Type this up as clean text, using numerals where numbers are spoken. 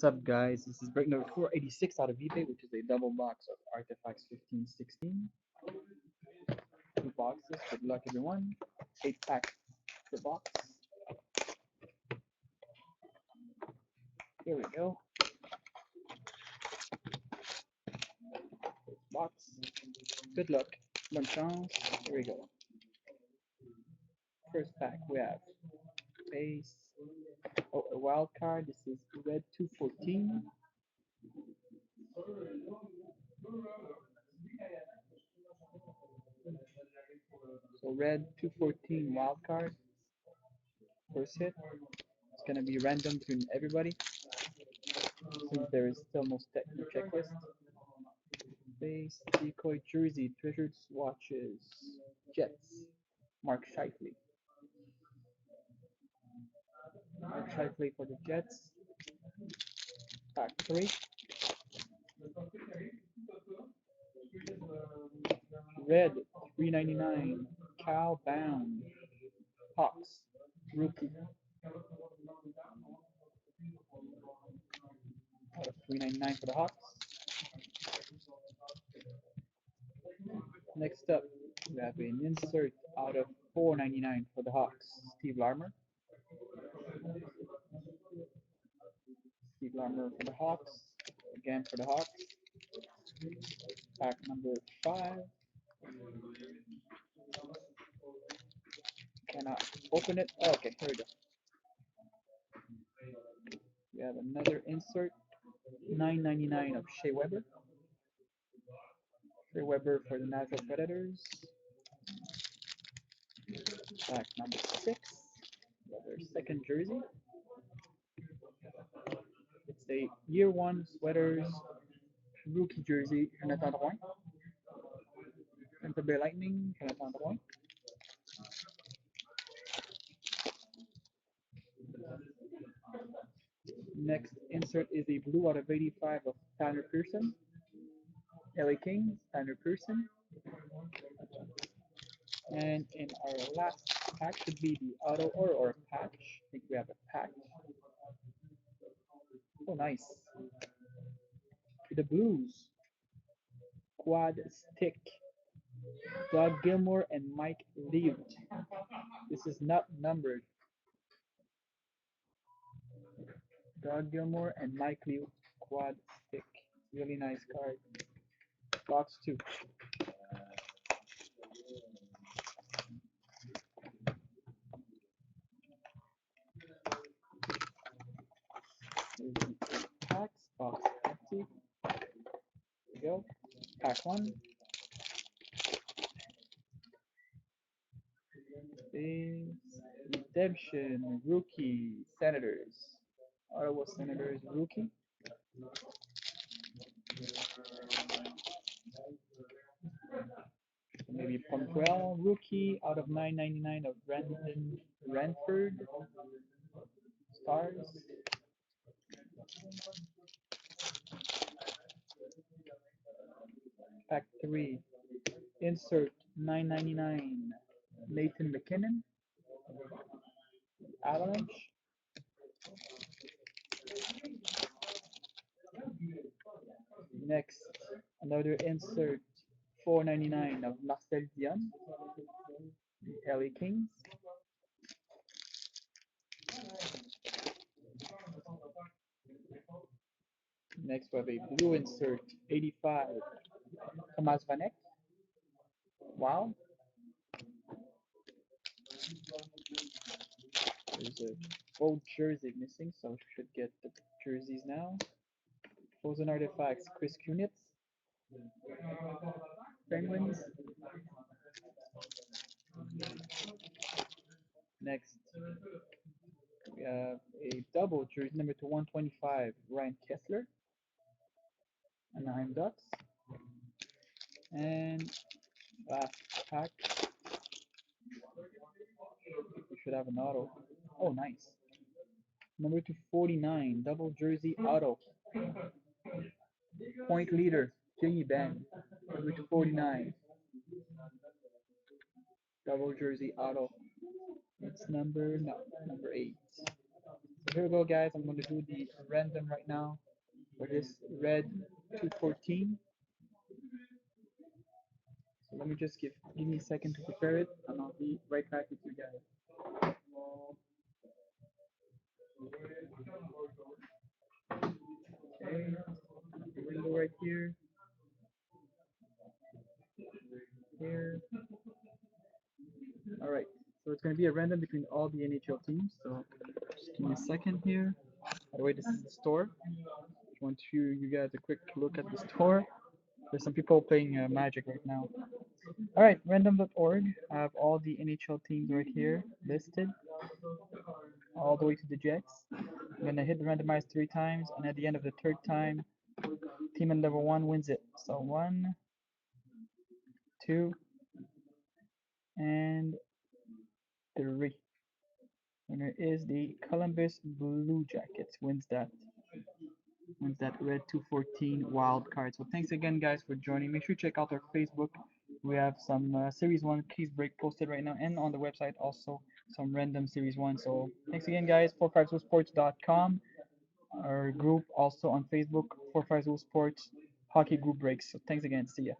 What's up, guys? This is break number 486 out of eBay, which is a double box of Artifacts 1516. Two boxes. Good luck, everyone. 8 pack per box. Here we go. Box. Good luck. Bonne chance. Here we go. First pack, we have base. Oh, a wild card. This is red 214. So red 214 wild card. First hit. It's gonna be random between everybody since there is still no checklist. Base, decoy, jersey, treasured swatches, Jets, Mark Scheifele. Mark Scheifele for the Jets. Pack 3. Red, 399. Cal Bound. Hawks, rookie. Out of 399 for the Hawks. Next up, we have an insert out of 499 for the Hawks. Steve Larmer. Steve Larmer for the Hawks. Again for the Hawks. Pack number 5. Cannot open it. Oh, okay, here we go. We have another insert. 999 of Shea Weber. Shea Weber for the Nashville Predators. Pack number 6. Their second jersey. It's a year 1 sweaters rookie jersey, Jonathan Drouin. Tampa Bay Lightning, Jonathan Drouin. Next insert is a blue out of 85 of Tanner Pearson. LA Kings, Tanner Pearson. And in our last pack should be the auto or patch. I think we have a patch. Oh, nice. To the Blues, quad stick. Doug Gilmore and Mike Liut. This is not numbered. Doug Gilmore and Mike Liut, quad stick. Really nice card. Box 2. Here's the packs. Box empty. There we go. Pack 1. Is Redemption rookie Senators. Ottawa Senators rookie. Maybe Pontrell rookie out of 999 of Brandon Ranford. Stars. Pack 3. Insert 999 Nathan McKinnon. Avalanche. Next, another insert 499 of Marcel Dion. LA Kings. Next, we have a blue insert 85 Thomas Vanek. Wow. There's a gold jersey missing, so we should get the jerseys now. Frozen Artifacts, Chris Kunitz. Penguins. Next, we have a double jersey number to 125, Ryan Kessler. Anaheim Ducks. And last pack. We should have an auto. Oh, nice. Number 249, double jersey auto. Point leader, Jamie Benn. Number 249. Double jersey auto. It's number 8. Here we go, guys. I'm going to do the random right now for this red 214. So let me just give me a second to prepare it, and I'll be right back with you guys. Okay, the window right here, here. All right. So it's going to be a random between all the NHL teams. So just give me a second here. By the way, this is the store. I want you guys a quick look at the store. There's some people playing Magic right now. All right, random.org. I have all the NHL teams right here listed, all the way to the Jets. I'm gonna hit the randomize 3 times, and at the end of the third time, team number 1 wins it. So 1, 2, and 3. Winner is the Columbus Blue Jackets. Wins that red 214 wild card. So thanks again, guys, for joining. Make sure you check out our Facebook. We have some Series 1 case break posted right now, and on the website also some random Series 1. So thanks again, guys. 450sports.com. Our group also on Facebook, 450 Sports Hockey Group Breaks. So thanks again. See ya.